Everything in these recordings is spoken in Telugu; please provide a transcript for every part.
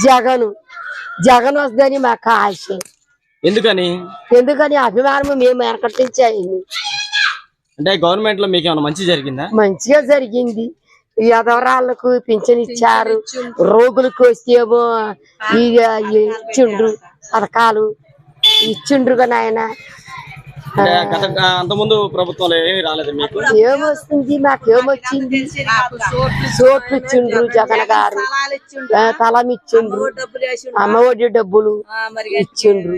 జగన్ జగన్ వస్తుందని మాకు ఆశ. ఎందుకని అభిమానం మేము వెనకట్టించాయింది. అంటే గవర్నమెంట్ లో మీకు ఏమైనా మంచి జరిగిందా? మంచిగా జరిగింది. ఎదవరాళ్ళకు పింఛన్ ఇచ్చారు, రోగులకు వస్తేమో ఇచ్చిండ్రు, పథకాలు ఇచ్చిండ్రుగా నాయన. అంత ముందు ప్రభుత్వంలో ఏమీ రాలేదు మీకు? ఏమొస్తుంది, మాకేమొచ్చింది? సోట్లు ఇచ్చిండ్రు జగన్ గారు, తలం ఇచ్చిండ్రు, అమ్మ ఒడి డబ్బులు ఇచ్చిండ్రు.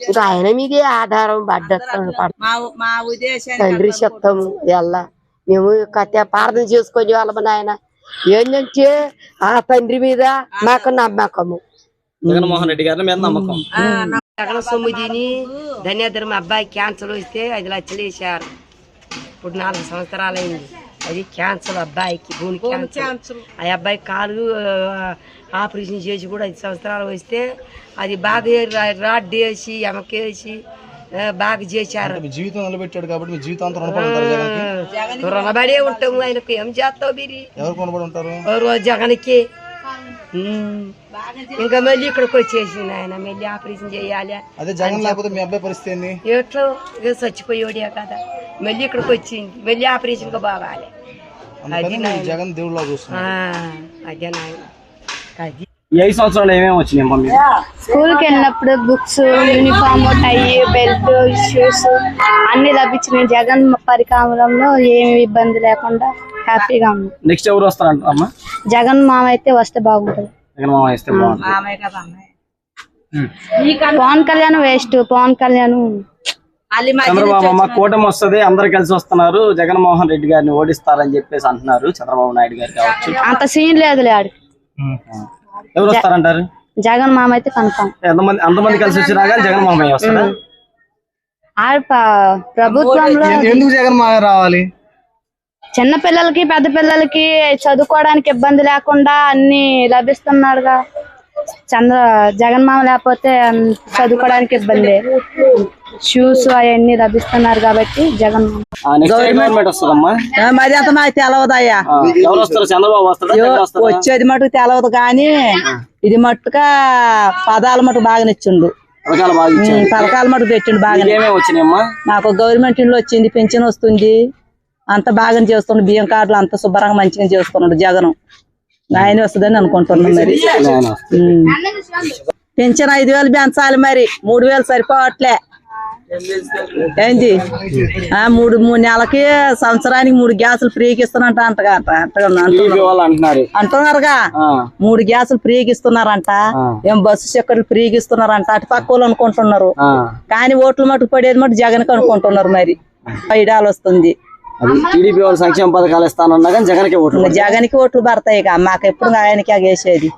ఇంకా ఆయన మీదే ఆధారం తండ్రి చెప్తాము ఎలా మేము కథ ప్రార్థన చేసుకొని వాళ్ళము నాయన. ఏంటంటే ఆ తండ్రి మీద మాకు నమ్మకము. జగన్మోహన్ రెడ్డి గారి మీద నమ్మకం. జగన్ సొమ్ము తిని ధన్యధర్మ అబ్బాయి క్యాన్సర్ వస్తే 5 లక్షలు వేసారు. ఇప్పుడు 4 సంవత్సరాలైంది. అది క్యాన్సర్ అబ్బాయికి, భూమి క్యాన్సర్. ఆ అబ్బాయి కాలు ఆపరేషన్ చేసి కూడా 5 సంవత్సరాలు వస్తే అది బాగా రాడ్ వేసి ఎమకేసి బాగా చేశారు. జీవితం నిలబెట్టాడు కాబట్టి జీవితాంతం రుణపడే ఉంటాము. ఆయనకు ఏం చేస్తావు మీరు? ఎవరు కొనబడి ఉంటారు? రోజు జగన్కి. ఇంకా మళ్ళీ ఇక్కడికి వచ్చేసింది ఆయన. మళ్ళీ ఆపరేషన్ చేయాలి. అదే జగన్ లేకపోతే మీ అబ్బాయి పరిస్థితి ఎట్లో చచ్చిపోయాడే కదా. మళ్ళీ ఇక్కడికి వచ్చింది, మళ్ళీ ఆపరేషన్ గా బాగాలి. అది జగన్ దేవుళ్ళ చూస్తున్నా. అదే నాయన. అది 5 సంవత్సరాలు ఏమేమి వచ్చినాయి? స్కూల్ కి వెళ్ళినప్పుడు బుక్స్, యూనిఫామ్, టై, బెల్ట్, షూస్ అన్ని లభించినాయి. జగన్ పరికారంలో ఏమి ఇబ్బంది లేకుండా హ్యాపీగా ఉంది. నెక్స్ట్ ఎవరు వస్తారంటారమ్మా? జగన్ మామ అయితే వస్తే బాగుంటది. పవన్ కళ్యాణ్ వేస్ట్. పవన్ కళ్యాణ్ చంద్రబాబు అమ్మ కూటమి వస్తుంది, అందరు కలిసి వస్తున్నారు, జగన్మోహన్ రెడ్డి గారిని ఓడిస్తారని చెప్పేసి అంటున్నారు. చంద్రబాబు నాయుడు గారు కావచ్చు. అంత సీన్ లేదులే ఆడికి. ఎవరు వస్తారంటారు? జగన్ మామ అయితే కన్ఫర్మ్. అంతమంది కలిసి వచ్చినా కానీ జగన్ మామయ్య వస్తారా? ప్రభుత్వంలో ఎందుకు జగన్ మామయ్య రావాలి? చిన్న పిల్లలకి పెద్ద పిల్లలకి చదువుకోవడానికి ఇబ్బంది లేకుండా అన్ని లభిస్తున్నాడుగా. జగన్ మామ లేకపోతే చదువుకోవడానికి ఇబ్బంది. షూస్ అవన్నీ లభిస్తున్నారు కాబట్టి జగన్ గవర్నమెంట్ వస్తుందమ్మా. మరి అంత మాకు తెలవదయ్యా. ఎవరు వస్తారు? చంద్రబాబు వస్తారా? వచ్చేది మటుకు తెలవదు కానీ ఇది మట్టుగా పదాల మటుకు బాగా నచ్చిండు. పథకాల మటుకు పెట్టిండు బాగా. వచ్చినాయమ్మా? మాకు గవర్నమెంట్ ఇంట్లో వచ్చింది, పెన్షన్ వస్తుంది, అంత బాగా చేస్తుండు. బియ్యం కార్డులు అంత శుభ్రంగా మంచిగా చేస్తున్నాడు జగన్. ఆయన వస్తుందని అనుకుంటున్నాం. మరి పెన్షన్ 5,000 పెంచాలి, మరి 3,000 సరిపోవట్లే. ఏంటి 3 నెలలకి సంవత్సరానికి 3 గ్యాసులు ఫ్రీకి ఇస్తున్నట్ట అంటున్నారుగా. 3 గ్యాసులు ఫ్రీకి ఇస్తున్నారంట. ఏం బస్సు చక్కర్లు ఫ్రీకి ఇస్తున్నారంట. అటు పక్క వాళ్ళు అనుకుంటున్నారు కానీ ఓట్లు మటుకు పడేది మటు జగన్ కి అనుకుంటున్నారు. మరి ఐడాలు వస్తుంది. టీడీపీ వాళ్ళు సంక్షేమ పథకాలు ఇస్తానన్నా కానీ జగన్కి ఓట్లు పడతాయి. మాకు ఎప్పుడు ఆయనకి వేసేది.